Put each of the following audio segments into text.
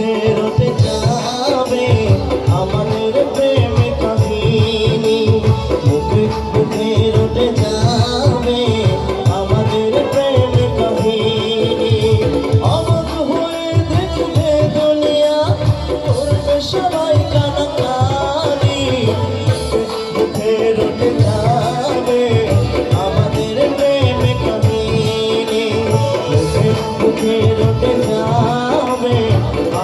মুখে রটে যাবে আমাদের প্রেম কাহিনী, মুখে মুখে রটে যাবে আমাদের প্রেম কাহিনী। অবাক হয়ে দেখবে দুনিয়া, করবে সবাই কানাকানি, মুখে রটে যাবে আমাদের প্রেম কাহিনী, মুখে মুখে রটে যাবে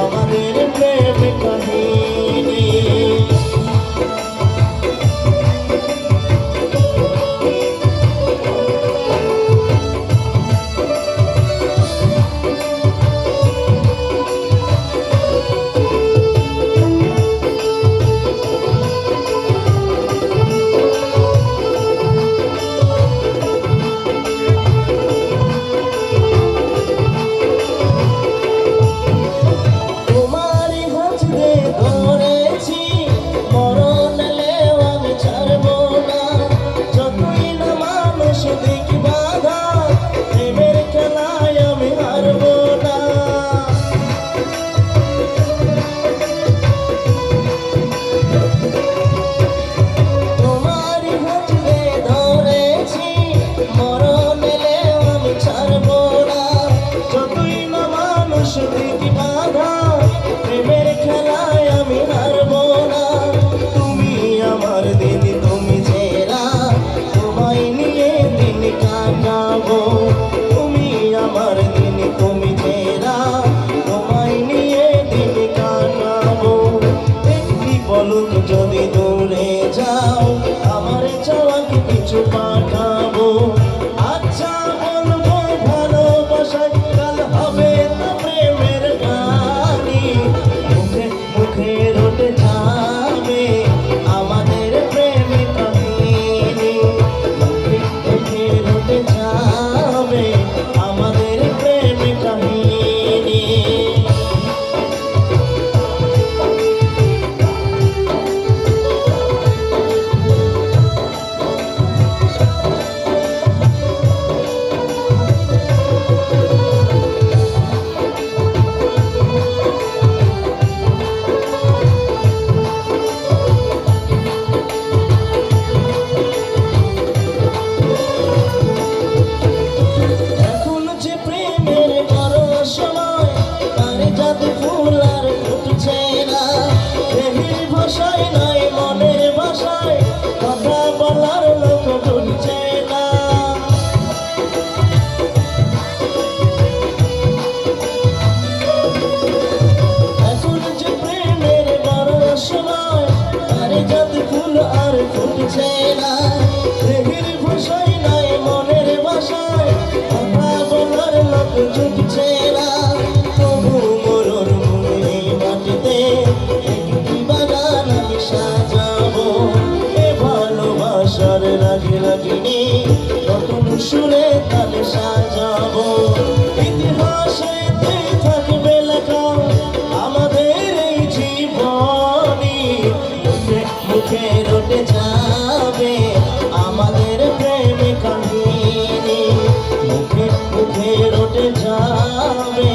আমাদের প্রেম কাহিনী। প্রেমের খেলায় আমি হারবো না, তুমি আমার দিন তুমি চেরা, তোমায় নিয়ে দিন কাটাবো, তুমি আমার দিন তুমি চেরা, তোমায় নিয়ে দিন কাটাবো। একটি পলক যদি দূরে যাও আমার চাওয়াকে কিছু পাঠাবো, আচ্ছা বলবো ভালোবাসায় কাল হবে তো প্রেমের গানি, মুখে মুখে রটে যাবে আমাদের প্রেম কাহিনী, মুখে মুখে রটে যাবে আমাদের প্রেম কাহিনী। ভাষায় নাই মনের ভাষায় কথা বলার লোক ঢুকছে না, এখন যে প্রেমের বড় সময় আরে যাতে ফুল আর ফুটছে না, দেহের ভাষায় নাই মনের ভাষায় কথা বলার লোক ঢুকছে না। তবু মরুর ভূমি মাটিতে সাজাবো এ ভালোবাসার রাগে রাগিনী, নতুন সুরে তালে সাজাবো, ইতিহাসেতে থাকবে লেখা আমাদের এই জীবনী, মুখে মুখে রটে যাবে আমাদের প্রেম কাহিনী, মুখে মুখে রটে যাবে।